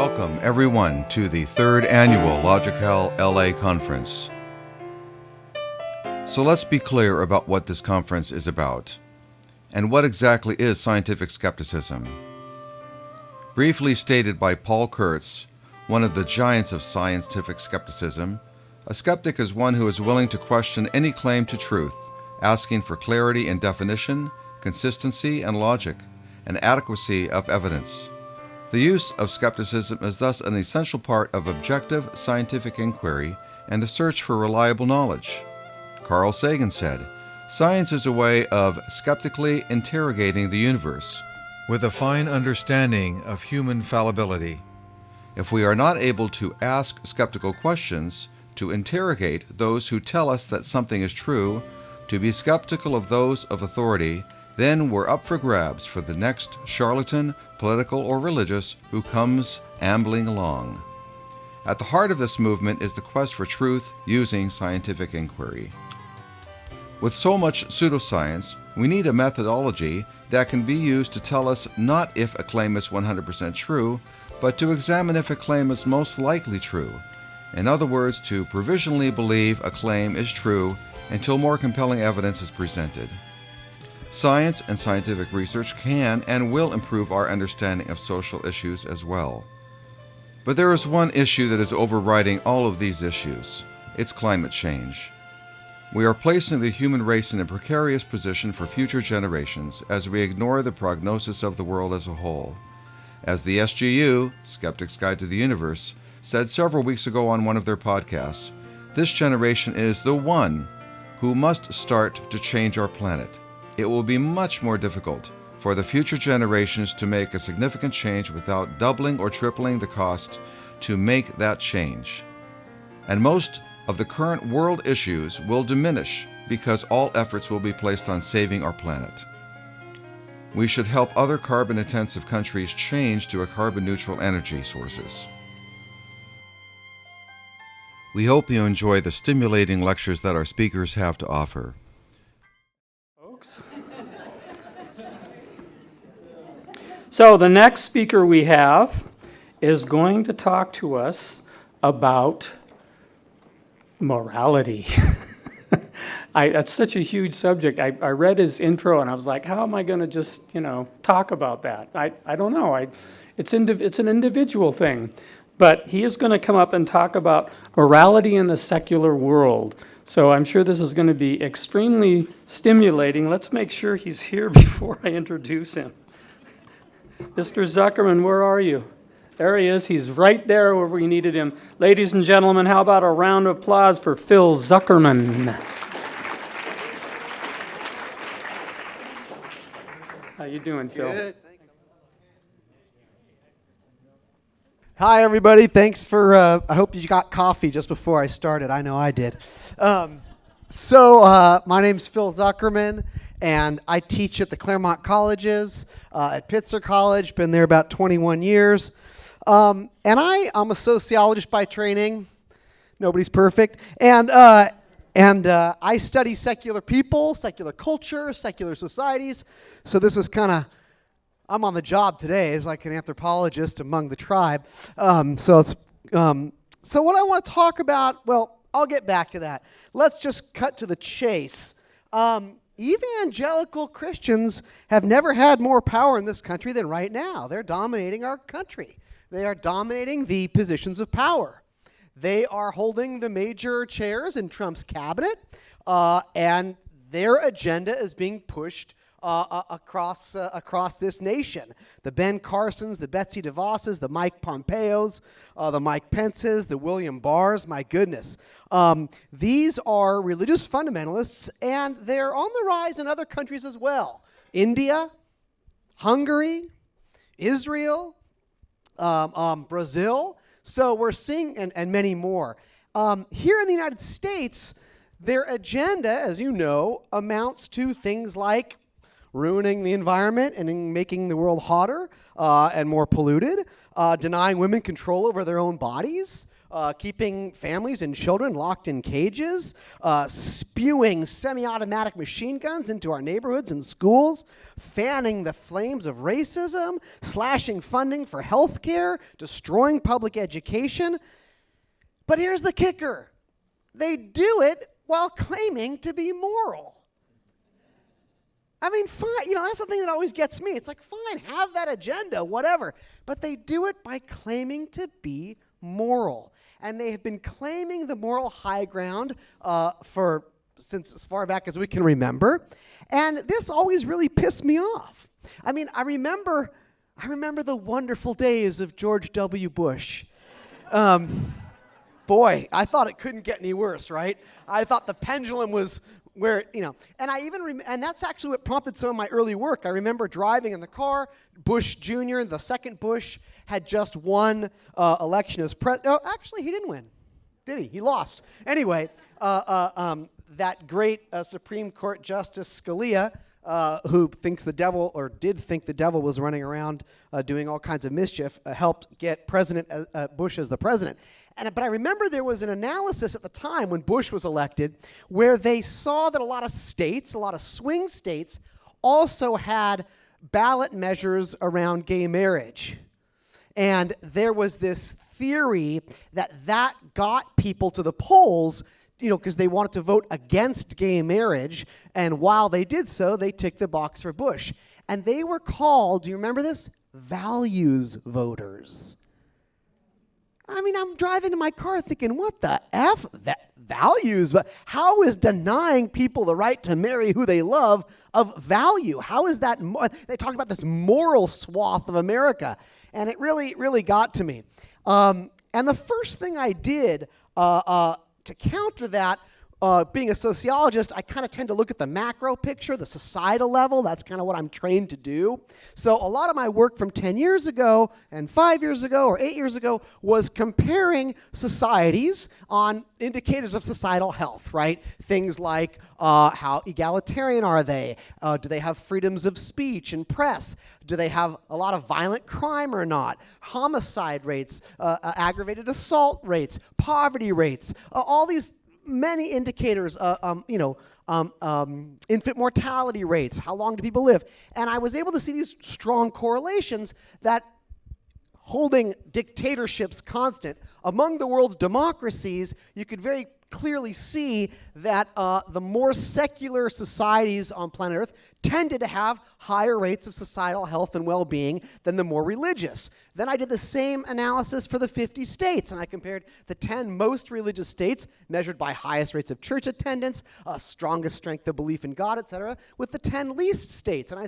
Welcome, everyone, to the third annual LogiCal-LA conference. So let's be clear about what this conference is about, and what exactly is scientific skepticism. Briefly stated by Paul Kurtz, one of the giants of scientific skepticism, a skeptic is one who is willing to question any claim to truth, asking for clarity in definition, consistency and logic, and adequacy of evidence. The use of skepticism is thus an essential part of objective scientific inquiry and the search for reliable knowledge. Carl Sagan said, "Science is a way of skeptically interrogating the universe with a fine understanding of human fallibility. If we are not able to ask skeptical questions, to interrogate those who tell us that something is true, to be skeptical of those of authority, then we're up for grabs for the next charlatan, political or religious, who comes ambling along." At the heart of this movement is the quest for truth using scientific inquiry. With so much pseudoscience, we need a methodology that can be used to tell us not if a claim is 100% true, but to examine if a claim is most likely true. In other words, to provisionally believe a claim is true until more compelling evidence is presented. Science and scientific research can and will improve our understanding of social issues as well. But there is one issue that is overriding all of these issues. It's climate change. We are placing the human race in a precarious position for future generations as we ignore the prognosis of the world as a whole. As the SGU, Skeptic's Guide to the Universe, said several weeks ago on one of their podcasts, this generation is the one who must start to change our planet. It will be much more difficult for the future generations to make a significant change without doubling or tripling the cost to make that change. And most of the current world issues will diminish because all efforts will be placed on saving our planet. We should help other carbon-intensive countries change to a carbon-neutral energy sources. We hope you enjoy the stimulating lectures that our speakers have to offer. So the next speaker we have is going to talk to us about morality. That's such a huge subject. I read his intro and I was like, how am I going to just, talk about that? I don't know. It's an individual thing. But he is going to come up and talk about morality in the secular world. So I'm sure this is going to be extremely stimulating. Let's make sure he's here before I introduce him. Mr. Zuckerman, where are you? There he is. He's right there where we needed him. Ladies and gentlemen, how about a round of applause for Phil Zuckerman? How you doing, Phil? Good. Hi, everybody. Thanks for, I hope you got coffee just before I started. I know I did. My name's Phil Zuckerman, and I teach at the Claremont Colleges, at Pitzer College. Been there about 21 years. And I'm a sociologist by training. Nobody's perfect. And I study secular people, secular culture, secular societies. So this is kind of, I'm on the job today as like an anthropologist among the tribe. So what I want to talk about, well, I'll get back to that. Let's just cut to the chase. Evangelical Christians have never had more power in this country than right now. They're dominating our country. They are dominating the positions of power. They are holding the major chairs in Trump's cabinet, and their agenda is being pushed across this nation. The Ben Carsons, the Betsy DeVosses, the Mike Pompeos, the Mike Pences, the William Barrs, my goodness. These are religious fundamentalists, and they're on the rise in other countries as well. India, Hungary, Israel, Brazil. So we're seeing, and many more. Here in the United States, their agenda, as you know, amounts to things like ruining the environment and making the world hotter and more polluted, denying women control over their own bodies, keeping families and children locked in cages, spewing semi-automatic machine guns into our neighborhoods and schools, fanning the flames of racism, slashing funding for health care, destroying public education. But here's the kicker. They do it while claiming to be moral. I mean, fine, that's the thing that always gets me. It's like, fine, have that agenda, whatever. But they do it by claiming to be moral. And they have been claiming the moral high ground since as far back as we can remember. And this always really pissed me off. I mean, I remember the wonderful days of George W. Bush. Boy, I thought it couldn't get any worse, right? I thought the pendulum was where, and I even, and that's actually what prompted some of my early work. I remember driving in the car. Bush Jr., the second Bush, had just won election as president. Oh, actually, he didn't win, did he? He lost. Anyway, that great Supreme Court Justice Scalia, who thinks the devil, or did think the devil was running around doing all kinds of mischief, helped get President Bush as the president. But I remember there was an analysis at the time when Bush was elected where they saw that a lot of states, a lot of swing states, also had ballot measures around gay marriage. And there was this theory that got people to the polls, because they wanted to vote against gay marriage. And while they did so, they ticked the box for Bush. And they were called, do you remember this? Values voters. I mean, I'm driving in my car thinking, what the F? That values? How is denying people the right to marry who they love of value? How is that? They talk about this moral swath of America. And it really, really got to me. And the first thing I did to counter that, being a sociologist, I kind of tend to look at the macro picture, the societal level. That's kind of what I'm trained to do. So a lot of my work from 10 years ago and 5 years ago or 8 years ago was comparing societies on indicators of societal health, right? Things like how egalitarian are they? Do they have freedoms of speech and press? Do they have a lot of violent crime or not? Homicide rates, aggravated assault rates, poverty rates, all these many indicators, infant mortality rates, how long do people live? And I was able to see these strong correlations that holding dictatorships constant, among the world's democracies, you could very clearly see that the more secular societies on planet Earth tended to have higher rates of societal health and well-being than the more religious. Then I did the same analysis for the 50 states, and I compared the 10 most religious states, measured by highest rates of church attendance, strongest strength of belief in God, etc., with the 10 least states. And I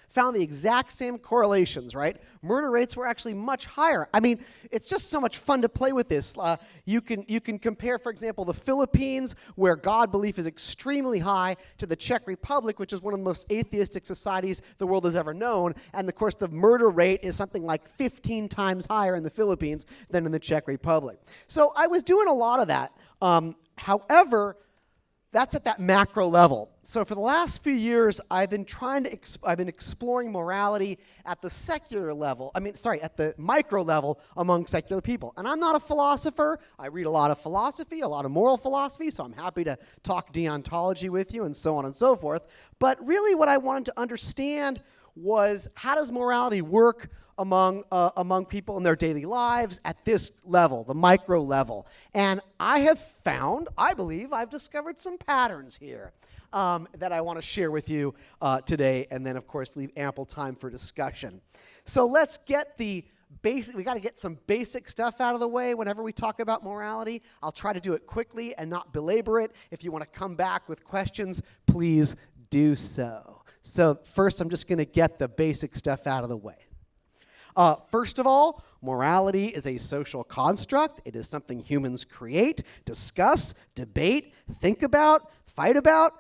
found the exact same correlations, right? Murder rates were actually much higher. I mean, it's just so much fun to play with this. You can compare, for example, the Philippines, where God belief is extremely high, to the Czech Republic, which is one of the most atheistic societies the world has ever known. And of course, the murder rate is something like 15 times higher in the Philippines than in the Czech Republic. So I was doing a lot of that. However, that's at that macro level. So for the last few years, I've been exploring morality at the secular level. At the micro level among secular people. And I'm not a philosopher. I read a lot of philosophy, a lot of moral philosophy, so I'm happy to talk deontology with you and so on and so forth. But really what I wanted to understand was, how does morality work among people in their daily lives at this level, the micro level? And I believe I've discovered some patterns here that I want to share with you today, and then of course leave ample time for discussion. So let's get we got to get some basic stuff out of the way whenever we talk about morality. I'll try to do it quickly and not belabor it. If you want to come back with questions, please do so. So first, I'm just going to get the basic stuff out of the way. First of all, morality is a social construct. It is something humans create, discuss, debate, think about, fight about.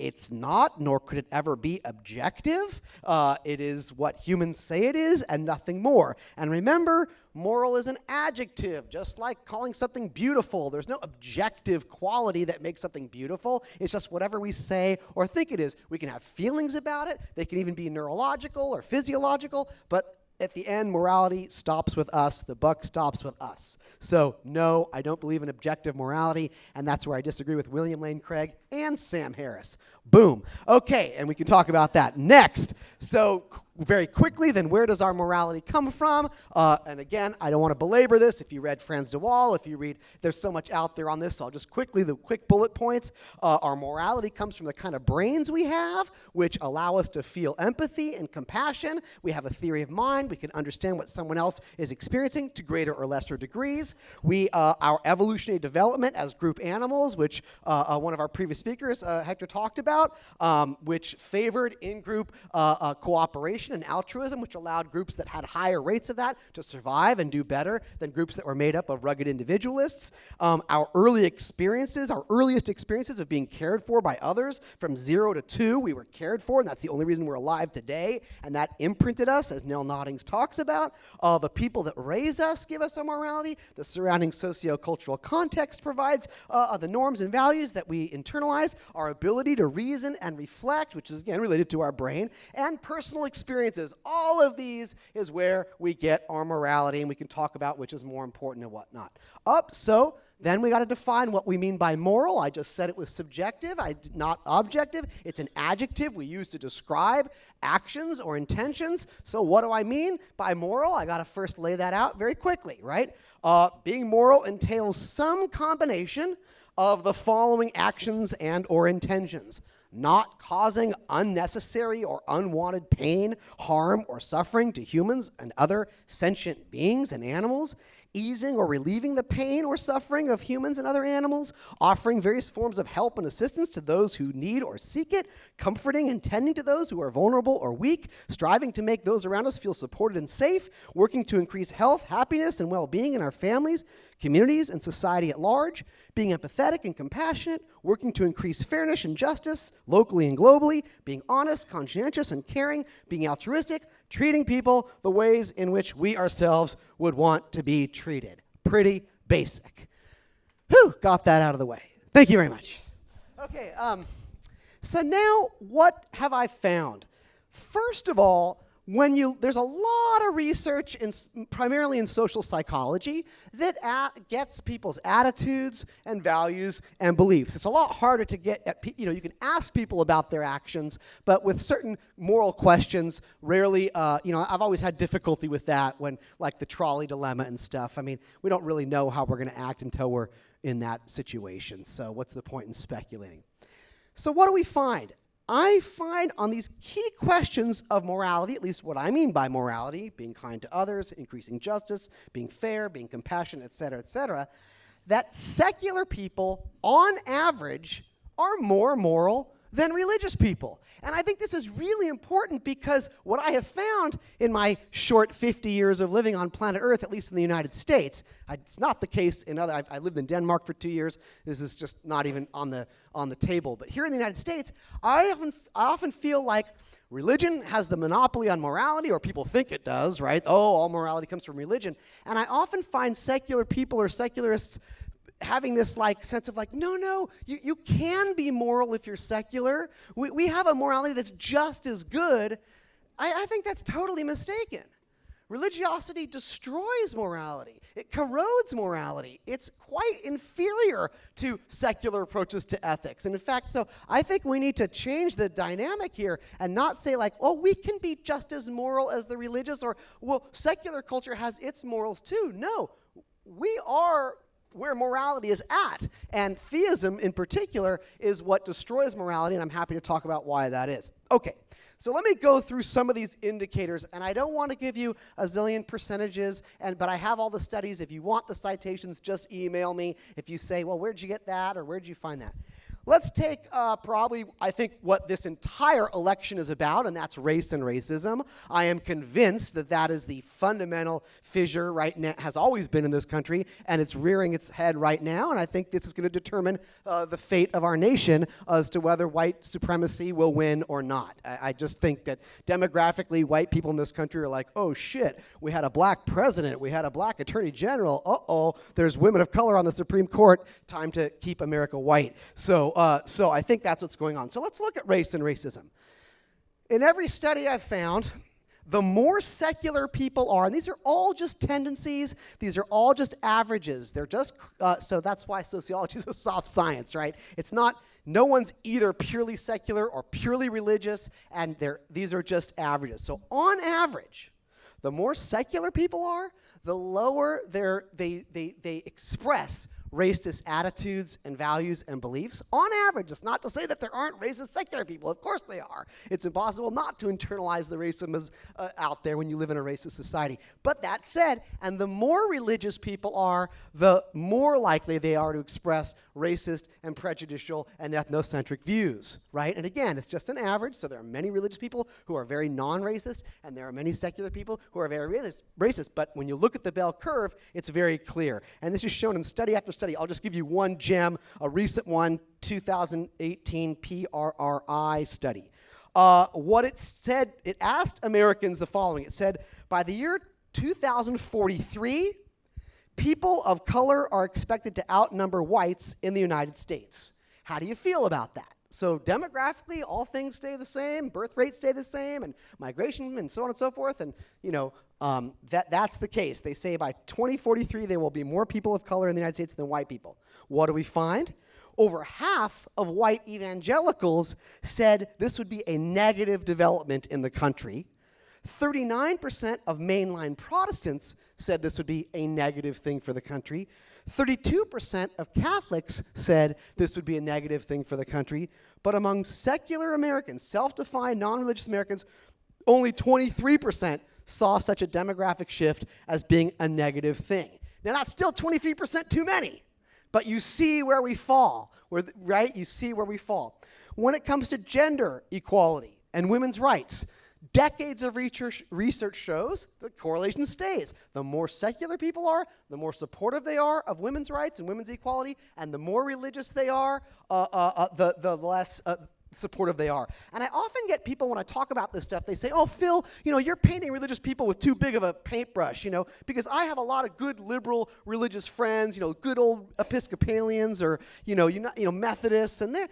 It's not, nor could it ever be, objective. It is what humans say it is and nothing more. And remember, moral is an adjective, just like calling something beautiful. There's no objective quality that makes something beautiful. It's just whatever we say or think it is. We can have feelings about it. They can even be neurological or physiological, but at the end, morality stops with us. The buck stops with us. So no, I don't believe in objective morality, and that's where I disagree with William Lane Craig and Sam Harris. Boom. Okay, and we can talk about that next. So very quickly, then where does our morality come from? And again, I don't want to belabor this. If you read Franz de Waal, if you read, there's so much out there on this, so I'll just quickly, the quick bullet points. Our morality comes from the kind of brains we have, which allow us to feel empathy and compassion. We have a theory of mind. We can understand what someone else is experiencing to greater or lesser degrees. Our evolutionary development as group animals, which one of our previous speakers, Hector, talked about, which favored in-group cooperation and altruism, which allowed groups that had higher rates of that to survive and do better than groups that were made up of rugged individualists. Our earliest experiences of being cared for by others, from 0 to 2, we were cared for, and that's the only reason we're alive today, and that imprinted us, as Nell Noddings talks about. The people that raise us give us a morality. The surrounding socio-cultural context provides the norms and values that we internalize, our ability to reason and reflect, which is, again, related to our brain, and personal experiences. All of these is where we get our morality, and we can talk about which is more important and whatnot. So then we got to define what we mean by moral. I just said it was subjective, not objective. It's an adjective we use to describe actions or intentions. So what do I mean by moral? I got to first lay that out very quickly, right? Being moral entails some combination of the following actions and or intentions: not causing unnecessary or unwanted pain, harm, or suffering to humans and other sentient beings and animals, easing or relieving the pain or suffering of humans and other animals, offering various forms of help and assistance to those who need or seek it, comforting and tending to those who are vulnerable or weak, striving to make those around us feel supported and safe, working to increase health, happiness, and well-being in our families, communities, and society at large, being empathetic and compassionate, working to increase fairness and justice locally and globally, being honest, conscientious, and caring, being altruistic, treating people the ways in which we ourselves would want to be treated. Pretty basic. Whew, got that out of the way. Thank you very much. Okay, so now what have I found? First of all, there's a lot of research, primarily in social psychology, that gets people's attitudes and values and beliefs. It's a lot harder to get at, you can ask people about their actions, but with certain moral questions, rarely, I've always had difficulty with that when, like the trolley dilemma and stuff. I mean, we don't really know how we're going to act until we're in that situation, so what's the point in speculating? So what do we find? I find on these key questions of morality, at least what I mean by morality, being kind to others, increasing justice, being fair, being compassionate, et cetera, that secular people, on average, are more moral than religious people. And I think this is really important because what I have found in my short 50 years of living on planet Earth, at least in the United States, it's not the case in other, I lived in Denmark for 2 years, this is just not even on the table, but here in the United States, I often feel like religion has the monopoly on morality, or people think it does, right? Oh, all morality comes from religion. And I often find secular people or secularists having this sense of no, you can be moral if you're secular. We have a morality that's just as good. I think that's totally mistaken. Religiosity destroys morality. It corrodes morality. It's quite inferior to secular approaches to ethics. And in fact, so I think we need to change the dynamic here and not say we can be just as moral as the religious, or, secular culture has its morals too. No, we are where morality is at. And theism, in particular, is what destroys morality, and I'm happy to talk about why that is. Okay, so let me go through some of these indicators, and I don't want to give you a zillion percentages, but I have all the studies. If you want the citations, just email me. If you say, well, where'd you get that, or where'd you find that? Let's take probably, I think, what this entire election is about, and that's race and racism. I am convinced that that is the fundamental fissure right now, has always been in this country, and it's rearing its head right now, and I think this is going to determine the fate of our nation as to whether white supremacy will win or not. I just think that demographically, white people in this country are like, oh shit, we had a black president, we had a black attorney general, there's women of color on the Supreme Court, time to keep America white. So I think that's what's going on. So let's look at race and racism. In every study I've found, the more secular people are, and these are all just tendencies, these are all just averages. They're just, so that's why sociology is a soft science, right? It's not, no one's either purely secular or purely religious, and these are just averages. So on average, the more secular people are, the lower they express racist attitudes and values and beliefs. On average, it's not to say that there aren't racist secular people. Of course they are. It's impossible not to internalize the racism out there when you live in a racist society. But that said, and the more religious people are, the more likely they are to express racist and prejudicial and ethnocentric views, right? And again, it's just an average, so there are many religious people who are very non-racist, and there are many secular people who are very racist. But when you look at the bell curve, it's very clear. And this is shown in study after study. I'll just give you one gem, a recent one, 2018 PRRI study. What it said, it asked Americans the following. It said, by the year 2043, people of color are expected to outnumber whites in the United States. How do you feel about that? So demographically, all things stay the same, birth rates stay the same, and migration and so on and so forth, and that's the case. They say by 2043 there will be more people of color in the United States than white people. What do we find? Over half of white evangelicals said this would be a negative development in the country. 39% of mainline Protestants said this would be a negative thing for the country. 32% of Catholics said this would be a negative thing for the country. But among secular Americans, self-defined, non-religious Americans, only 23% saw such a demographic shift as being a negative thing. Now, that's still 23% too many. But you see where we fall, right? You see where we fall. When it comes to gender equality and women's rights, decades of research shows the correlation stays. The more secular people are, the more supportive they are of women's rights and women's equality, and the more religious they are, the less supportive they are. And I often get people, when I talk about this stuff, they say, oh, Phil, you're painting religious people with too big of a paintbrush, because I have a lot of good liberal religious friends, good old Episcopalians or, Methodists, and they're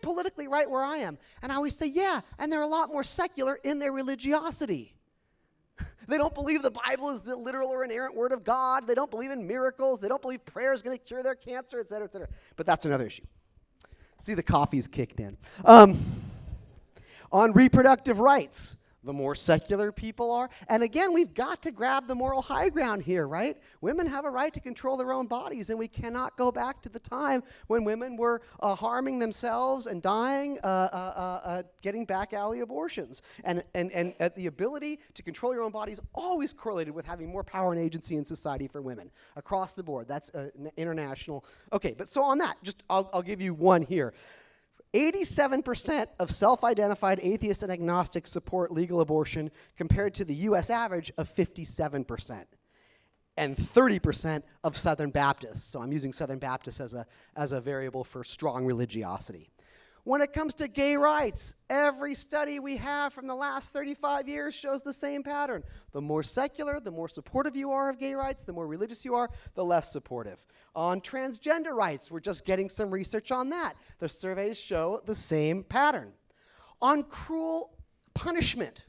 politically right where I am. And I always say, yeah, and they're a lot more secular in their religiosity. They don't believe the Bible is the literal or inerrant word of God. They don't believe in miracles. They don't believe prayer is going to cure their cancer, et cetera, et cetera. But that's another issue. See, the coffee's kicked in. On reproductive rights, the more secular people are. And again, we've got to grab the moral high ground here, right? Women have a right to control their own bodies, and we cannot go back to the time when women were harming themselves and dying, getting back alley abortions. And the ability to control your own body is always correlated with having more power and agency in society for women across the board. That's international. Okay, but so on that, I'll give you one here. 87% of self-identified atheists and agnostics support legal abortion compared to the U.S. average of 57%. And 30% of Southern Baptists. So I'm using Southern Baptists as a variable for strong religiosity. When it comes to gay rights, every study we have from the last 35 years shows the same pattern. The more secular, the more supportive you are of gay rights, the more religious you are, the less supportive. On transgender rights, we're just getting some research on that. The surveys show the same pattern. On cruel punishment,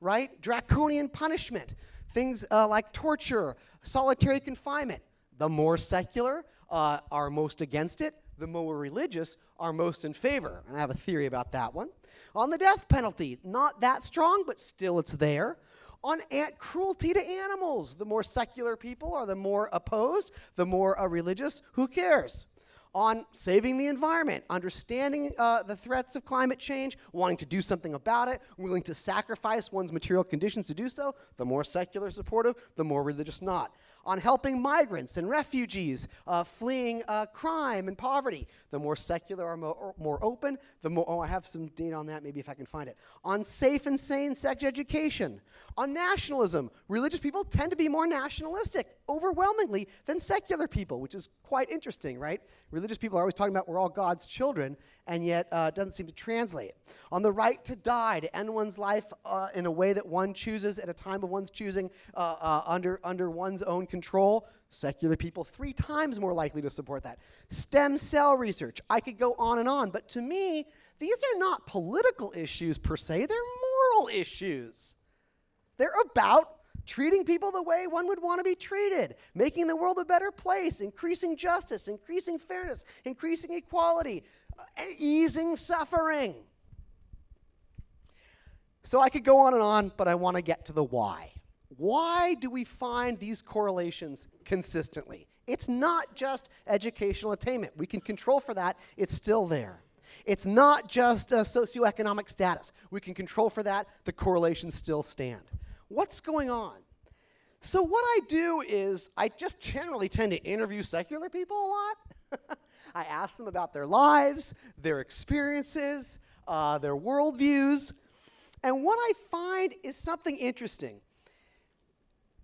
right? Draconian punishment, things like torture, solitary confinement. The more secular are most against it. The more religious are most in favor. And I have a theory about that one. On the death penalty, not that strong, but still it's there. On cruelty to animals, the more secular people are the more opposed, the more religious. Who cares? On saving the environment, understanding the threats of climate change, wanting to do something about it, willing to sacrifice one's material conditions to do so, the more secular supportive, the more religious not. On helping migrants and refugees fleeing crime and poverty, the more secular or more open, the more, I have some data on that, maybe if I can find it. On safe and sane sex education. On nationalism, religious people tend to be more nationalistic, overwhelmingly, than secular people, which is quite interesting, right? Religious people are always talking about we're all God's children, and yet it doesn't seem to translate. On the right to die, to end one's life in a way that one chooses at a time of one's choosing under one's own control, secular people 3 times more likely to support that. Stem cell research, I could go on, but to me, these are not political issues per se, they're moral issues. They're about treating people the way one would want to be treated, making the world a better place, increasing justice, increasing fairness, increasing equality, easing suffering. So I could go on, but I want to get to the why. Why do we find these correlations consistently? It's not just educational attainment. We can control for that. It's still there. It's not just socioeconomic status. We can control for that. The correlations still stand. What's going on? So what I do is I just generally tend to interview secular people a lot. I ask them about their lives, their experiences, their worldviews. And what I find is something interesting.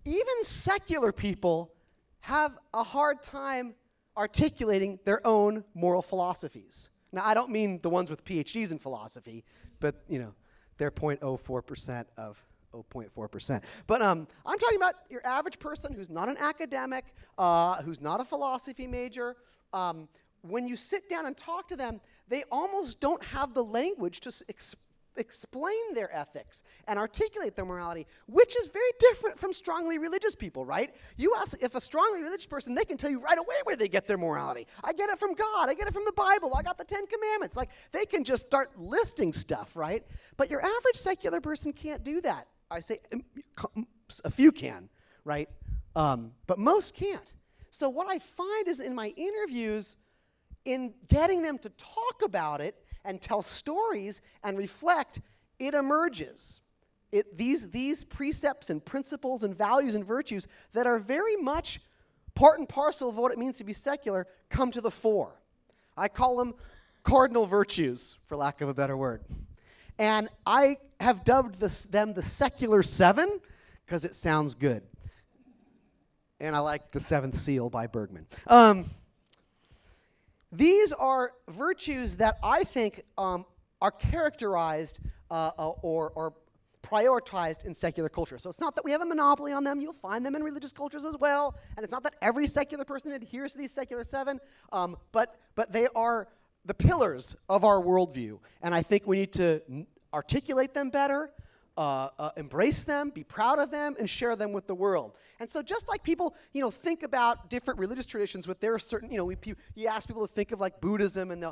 Even secular people have a hard time articulating their own moral philosophies. Now, I don't mean the ones with PhDs in philosophy, but, they're 0.04% of 0.4%. But I'm talking about your average person who's not an academic, who's not a philosophy major. When you sit down and talk to them, they almost don't have the language to explain their ethics and articulate their morality, which is very different from strongly religious people, right? You ask if a strongly religious person, they can tell you right away where they get their morality. I get it from God. I get it from the Bible. I got the 10 Commandments. Like, they can just start listing stuff, right? But your average secular person can't do that. I say a few can, right? But most can't. So what I find is in my interviews, in getting them to talk about it and tell stories and reflect, it emerges. These precepts and principles and values and virtues that are very much part and parcel of what it means to be secular come to the fore. I call them cardinal virtues, for lack of a better word. And I have dubbed them the secular seven because it sounds good. And I like the seventh seal by Bergman. These are virtues that I think are characterized or prioritized in secular culture. So it's not that we have a monopoly on them. You'll find them in religious cultures as well. And it's not that every secular person adheres to these secular seven, but they are the pillars of our worldview. And I think we need to articulate them better, embrace them, be proud of them, and share them with the world. And so just like people, think about different religious traditions with their certain, you ask people to think of like Buddhism and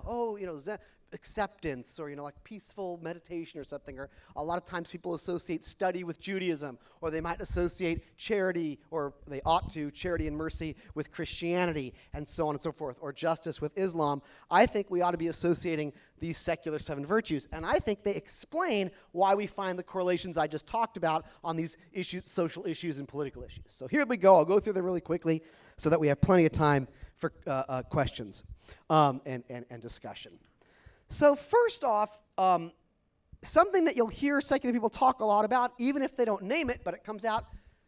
Zen acceptance or, like peaceful meditation or something. Or a lot of times people associate study with Judaism, or they might associate charity, or they ought to, charity and mercy with Christianity, and so on and so forth, or justice with Islam. I think we ought to be associating these secular seven virtues. And I think they explain why we find the correlations I just talked about on these issues, social issues and political issues. So here we go. I'll go through them really quickly so that we have plenty of time for questions and discussion. So first off, something that you'll hear secular people talk a lot about, even if they don't name it, but it comes out,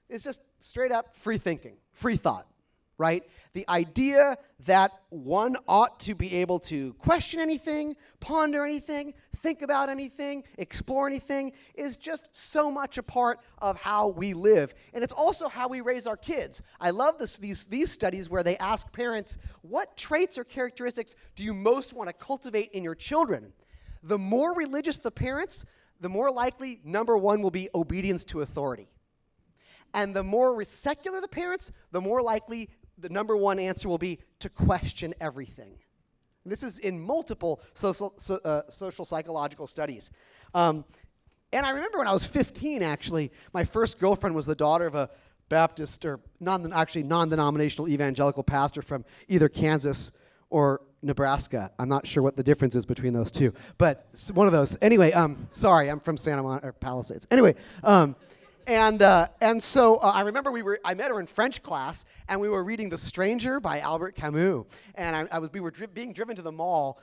is just straight up free thinking, free thought, right? The idea that one ought to be able to question anything, ponder anything, think about anything, explore anything is just so much a part of how we live. And it's also how we raise our kids. I love these studies where they ask parents, what traits or characteristics do you most want to cultivate in your children? The more religious the parents, the more likely, number one, will be obedience to authority. And the more secular the parents, the more likely the number one answer will be to question everything. This is in multiple social psychological studies. And I remember when I was 15, actually, my first girlfriend was the daughter of a Baptist or non-denominational evangelical pastor from either Kansas or Nebraska. I'm not sure what the difference is between those two, but it's one of those. Anyway, sorry, I'm from Santa Monica, or Palisades. Anyway, and so I remember I met her in French class, and we were reading The Stranger by Albert Camus. And we were being driven to the mall.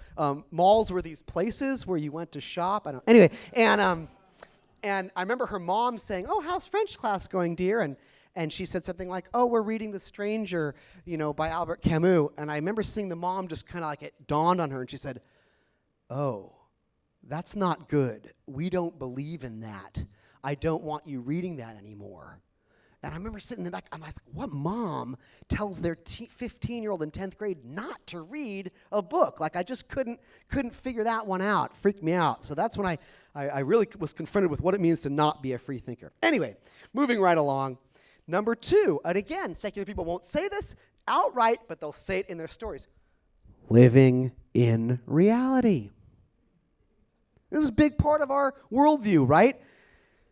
Malls were these places where you went to shop. Anyway, and I remember her mom saying, "Oh, how's French class going, dear?" And she said something like, "Oh, we're reading The Stranger, by Albert Camus." And I remember seeing the mom just kind of like it dawned on her, and she said, "Oh, that's not good. We don't believe in that. I don't want you reading that anymore." And I remember sitting in the back, I'm like, what mom tells their 15-year-old in 10th grade not to read a book? Like, I just couldn't figure that one out. It freaked me out. So that's when I really was confronted with what it means to not be a free thinker. Anyway, moving right along. Number 2, and again, secular people won't say this outright, but they'll say it in their stories. Living in reality. This is a big part of our worldview, right?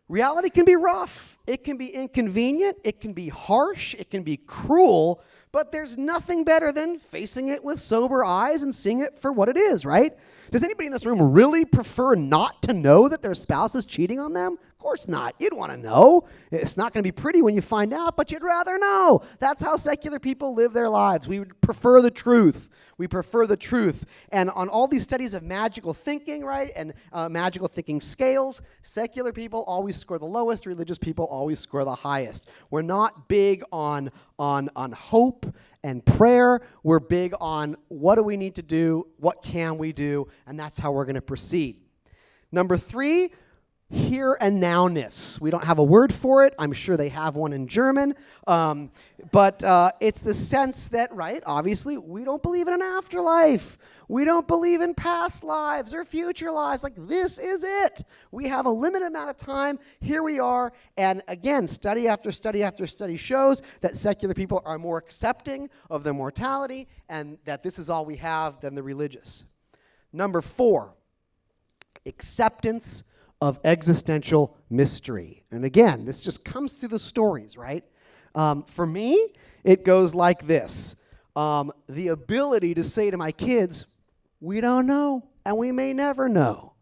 Reality can be rough, it can be inconvenient, it can be harsh, it can be cruel, but there's nothing better than facing it with sober eyes and seeing it for what it is, right? Does anybody in this room really prefer not to know that their spouse is cheating on them? Of course not. You'd want to know. It's not going to be pretty when you find out, but you'd rather know. That's how secular people live their lives. We would prefer the truth. We prefer the truth. And on all these studies of magical thinking, right, and magical thinking scales, secular people always score the lowest, religious people always score the highest. We're not big on hope and prayer. We're big on what do we need to do, what can we do, and that's how we're going to proceed. Number 3, here and nowness. We don't have a word for it. I'm sure they have one in German. But it's the sense that, right, obviously, we don't believe in an afterlife. We don't believe in past lives or future lives. Like, this is it. We have a limited amount of time. Here we are. And again, study after study after study shows that secular people are more accepting of their mortality and that this is all we have than the religious. Number 4, acceptance of existential mystery. And again, this just comes through the stories, right? For me, it goes like this. The ability to say to my kids, we don't know, and we may never know,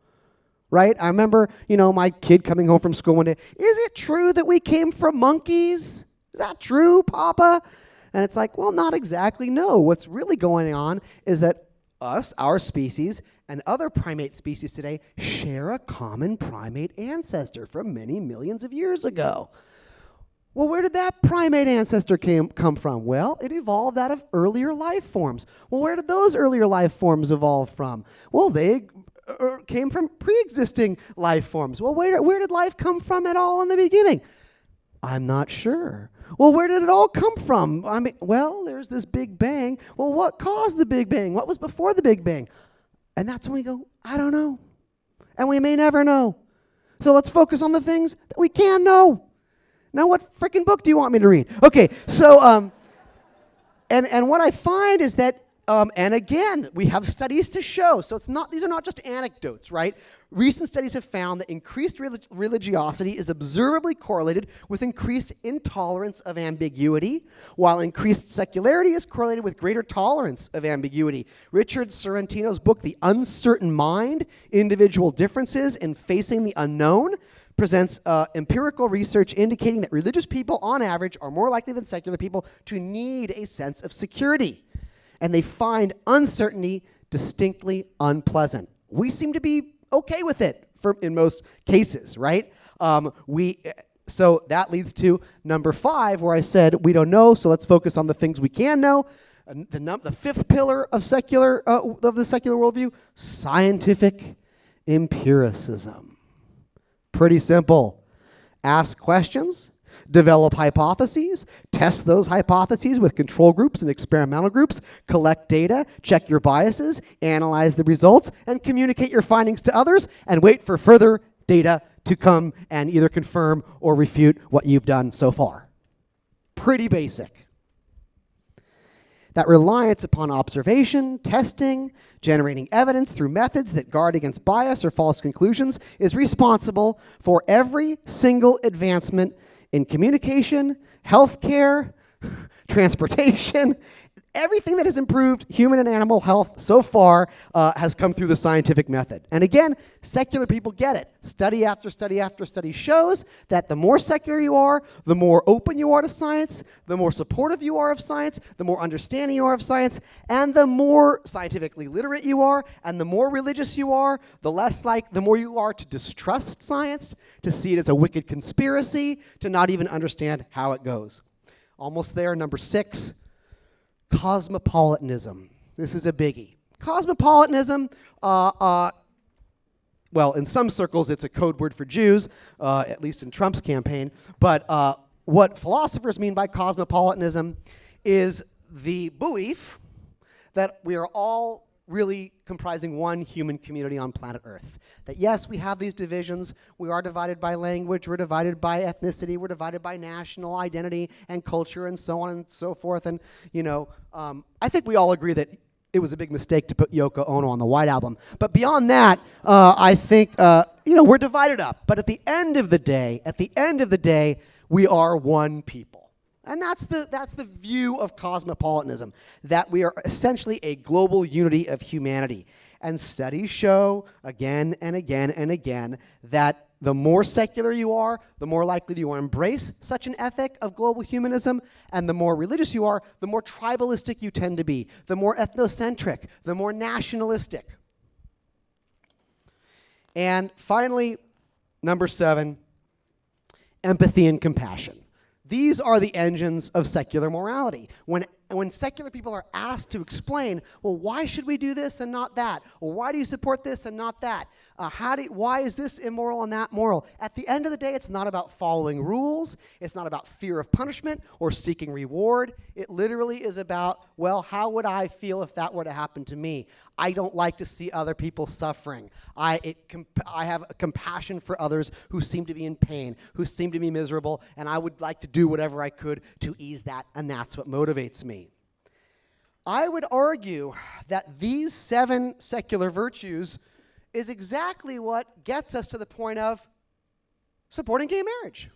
right? I remember, my kid coming home from school one day, is it true that we came from monkeys? Is that true, Papa? And it's like, well, not exactly, no. What's really going on is that us, our species, and other primate species today share a common primate ancestor from many millions of years ago. Well, where did that primate ancestor come from? Well, it evolved out of earlier life forms. Well, where did those earlier life forms evolve from? Well, they came from pre-existing life forms. Well, where did life come from at all in the beginning? I'm not sure. Well, where did it all come from? There's this Big Bang. Well, what caused the Big Bang? What was before the Big Bang? And that's when we go, I don't know. And we may never know. So let's focus on the things that we can know. Now, what freaking book do you want me to read? Okay, so, and what I find is that, and again, we have studies to show, so these are not just anecdotes, right? Recent studies have found that increased religiosity is observably correlated with increased intolerance of ambiguity, while increased secularity is correlated with greater tolerance of ambiguity. Richard Sorrentino's book, The Uncertain Mind, Individual Differences in Facing the Unknown, presents empirical research indicating that religious people, on average, are more likely than secular people to need a sense of security. And they find uncertainty distinctly unpleasant. We seem to be okay with it in most cases, right? So that leads to number 5, where I said we don't know, so let's focus on the things we can know. The 5th pillar of the secular worldview, scientific empiricism. Pretty simple. Ask questions, develop hypotheses, test those hypotheses with control groups and experimental groups, collect data, check your biases, analyze the results, and communicate your findings to others, and wait for further data to come and either confirm or refute what you've done so far. Pretty basic. That reliance upon observation, testing, generating evidence through methods that guard against bias or false conclusions is responsible for every single advancement in communication, healthcare, transportation. Everything that has improved human and animal health so far has come through the scientific method. And again, secular people get it. Study after study after study shows that the more secular you are, the more open you are to science, the more supportive you are of science, the more understanding you are of science, and the more scientifically literate you are, and the more religious you are, the more you are to distrust science, to see it as a wicked conspiracy, to not even understand how it goes. Almost there, number 6. Cosmopolitanism. This is a biggie. Cosmopolitanism, well, in some circles, it's a code word for Jews, at least in Trump's campaign. But what philosophers mean by cosmopolitanism is the belief that we are all really comprising one human community on planet Earth. That yes, we have these divisions, we are divided by language, we're divided by ethnicity, we're divided by national identity and culture and so on and so forth. And, I think we all agree that it was a big mistake to put Yoko Ono on the White Album. But beyond that, I think, we're divided up. But at the end of the day, we are one people. And that's the view of cosmopolitanism, that we are essentially a global unity of humanity. And studies show again and again and again that the more secular you are, the more likely you are to embrace such an ethic of global humanism, and the more religious you are, the more tribalistic you tend to be, the more ethnocentric, the more nationalistic. And finally, number 7, empathy and compassion. These are the engines of secular morality. When secular people are asked to explain, well, why should we do this and not that? Or why do you support this and not that? Why is this immoral and that moral? At the end of the day, it's not about following rules. It's not about fear of punishment or seeking reward. It literally is about, well, how would I feel if that were to happen to me? I don't like to see other people suffering. I have a compassion for others who seem to be in pain, who seem to be miserable, and I would like to do whatever I could to ease that, and that's what motivates me. I would argue that these 7 secular virtues is exactly what gets us to the point of supporting gay marriage.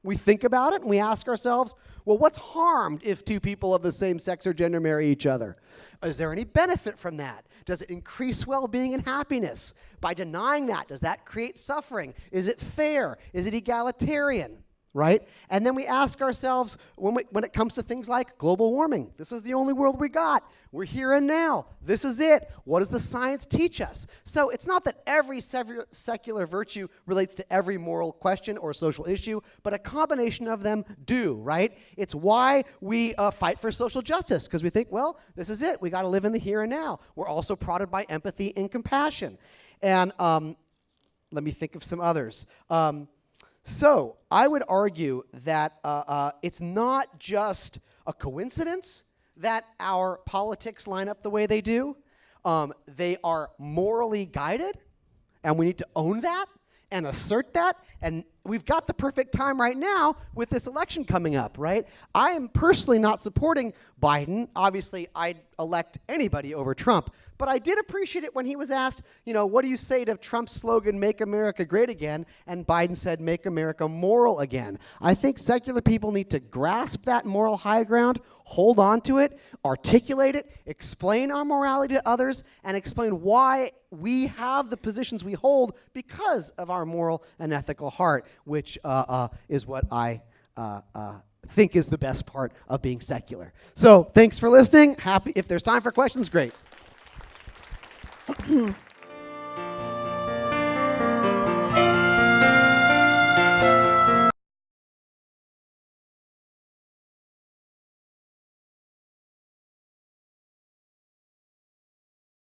We think about it and we ask ourselves, well, what's harmed if 2 people of the same sex or gender marry each other? Is there any benefit from that? Does it increase well-being and happiness? By denying that, does that create suffering? Is it fair? Is it egalitarian? Right? And then we ask ourselves, when it comes to things like global warming, this is the only world we got. We're here and now. This is it. What does the science teach us? So it's not that every secular virtue relates to every moral question or social issue, but a combination of them do, right? It's why we fight for social justice, because we think, well, this is it. We got to live in the here and now. We're also prodded by empathy and compassion. And let me think of some others. So I would argue that it's not just a coincidence that our politics line up the way they do. They are morally guided, and we need to own that and assert that. And we've got the perfect time right now with this election coming up, right? I am personally not supporting Biden. Obviously, I'd elect anybody over Trump. But I did appreciate it when he was asked, what do you say to Trump's slogan, "Make America Great Again"? And Biden said, "Make America Moral Again." I think secular people need to grasp that moral high ground, hold on to it, articulate it, explain our morality to others, and explain why we have the positions we hold because of our moral and ethical heart, which is what I think is the best part of being secular. So thanks for listening. Happy if there's time for questions, great.